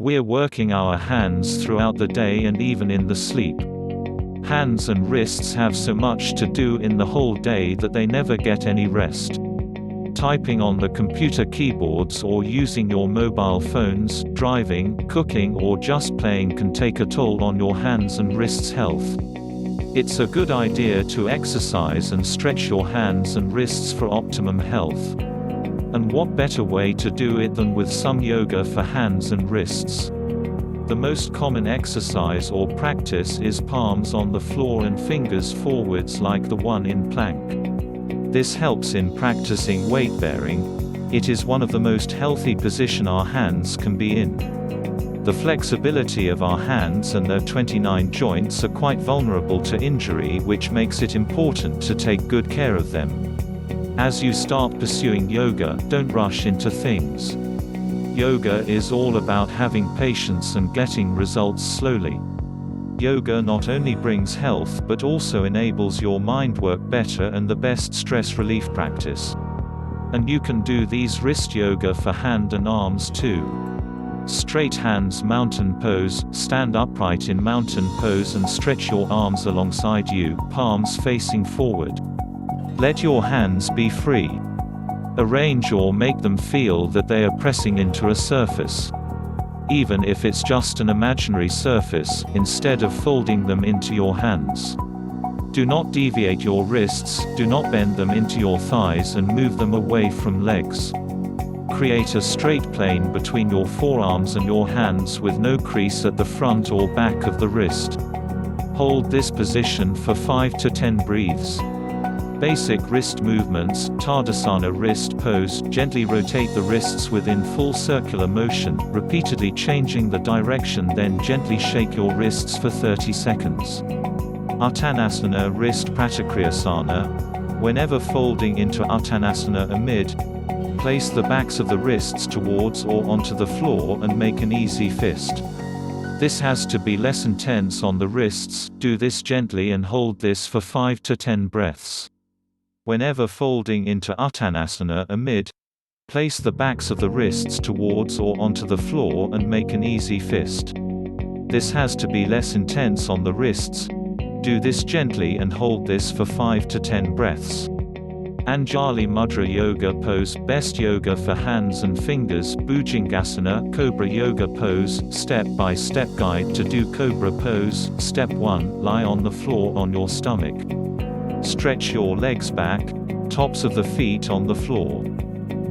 We're working our hands throughout the day and even in the sleep. Hands and wrists have so much to do in the whole day that they never get any rest. Typing on the computer keyboards or using your mobile phones, driving, cooking or just playing can take a toll on your hands and wrists' health. It's a good idea to exercise and stretch your hands and wrists for optimum health. And what better way to do it than with some yoga for hands and wrists? The most common exercise or practice is palms on the floor and fingers forwards like the one in plank. This helps in practicing weight bearing. It is one of the most healthy position our hands can be in. The flexibility of our hands and their 29 joints are quite vulnerable to injury, which makes it important to take good care of them. As you start pursuing yoga, don't rush into things. Yoga is all about having patience and getting results slowly. Yoga not only brings health but also enables your mind work better and the best stress relief practice. And you can do these wrist yoga for hand and arms too. Straight hands mountain pose, stand upright in mountain pose and stretch your arms alongside you, palms facing forward. Let your hands be free. Arrange or make them feel that they are pressing into a surface. Even if it's just an imaginary surface, instead of folding them into your hands. Do not deviate your wrists, do not bend them into your thighs and move them away from legs. Create a straight plane between your forearms and your hands with no crease at the front or back of the wrist. Hold this position for 5 to 10 breaths. Basic wrist movements, Tadasana wrist pose, gently rotate the wrists within full circular motion, repeatedly changing the direction, then gently shake your wrists for 30 seconds. Uttanasana wrist Pratikriyasana. Whenever folding into Uttanasana amid, place the backs of the wrists towards or onto the floor and make an easy fist. This has to be less intense on the wrists, do this gently and hold this for 5 to 10 breaths. Whenever folding into Uttanasana amid, place the backs of the wrists towards or onto the floor and make an easy fist. This has to be less intense on the wrists, do this gently and hold this for 5 to 10 breaths. Anjali Mudra Yoga pose, best yoga for hands and fingers, Bhujangasana, Cobra Yoga pose, step-by-step guide to do Cobra pose. Step 1, lie on the floor on your stomach. Stretch your legs back, tops of the feet on the floor.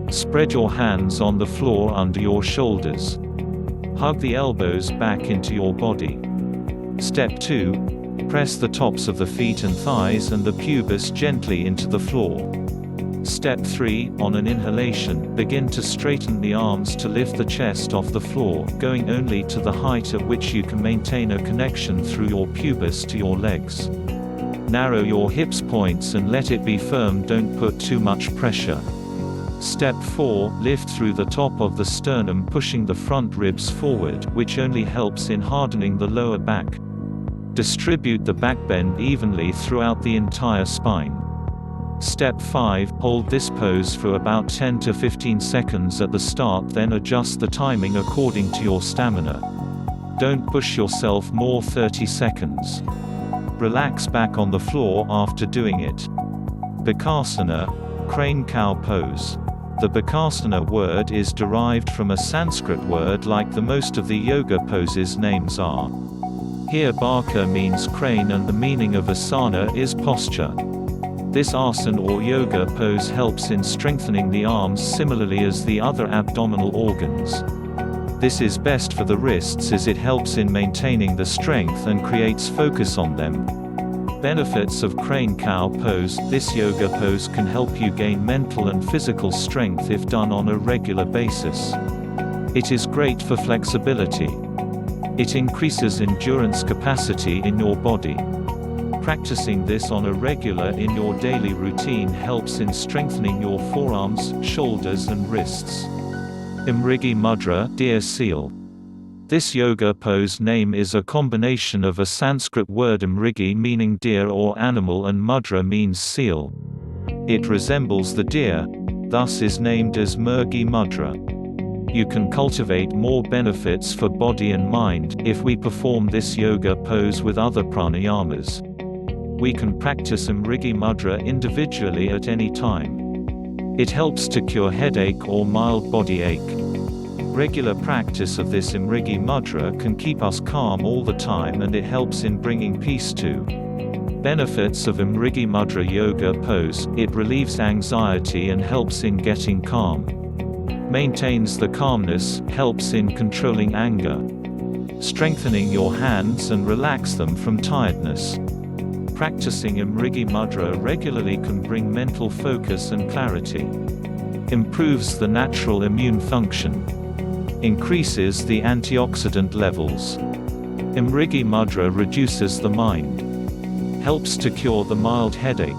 Spread your hands on the floor under your shoulders. Hug the elbows back into your body. Step 2, press the tops of the feet and thighs and the pubis gently into the floor. Step 3, on an inhalation, begin to straighten the arms to lift the chest off the floor, going only to the height at which you can maintain a connection through your pubis to your legs. Narrow your hips points and let it be firm, don't put too much pressure. Step 4, lift through the top of the sternum, pushing the front ribs forward, which only helps in hardening the lower back. Distribute the back bend evenly throughout the entire spine. Step 5, hold this pose for about 10 to 15 seconds at the start, then adjust the timing according to your stamina. Don't push yourself more. 30 seconds. Relax back on the floor after doing it. Bakasana, crane cow pose. The Bakasana word is derived from a Sanskrit word like the most of the yoga poses names are. Here Baka means crane and the meaning of asana is posture. This asana or yoga pose helps in strengthening the arms similarly as the other abdominal organs. This is best for the wrists as it helps in maintaining the strength and creates focus on them. Benefits of crane cow pose. This yoga pose can help you gain mental and physical strength if done on a regular basis. It is great for flexibility. It increases endurance capacity in your body. Practicing this on a regular in your daily routine helps in strengthening your forearms, shoulders and wrists. Imrigi Mudra, deer seal. This yoga pose name is a combination of a Sanskrit word imrigi meaning deer or animal and mudra means seal. It resembles the deer, thus is named as Mrigi Mudra. You can cultivate more benefits for body and mind if we perform this yoga pose with other pranayamas. We can practice Mrigi Mudra individually at any time. It helps to cure headache or mild body ache. Regular practice of this Mrigi Mudra can keep us calm all the time, and it helps in bringing peace too. Benefits of Mrigi Mudra yoga pose: it relieves anxiety and helps in getting calm. Maintains the calmness, helps in controlling anger. Strengthening your hands and relax them from tiredness. Practicing Mrigi Mudra regularly can bring mental focus and clarity. Improves the natural immune function. Increases the antioxidant levels. Mrigi Mudra reduces the mind. Helps to cure the mild headache.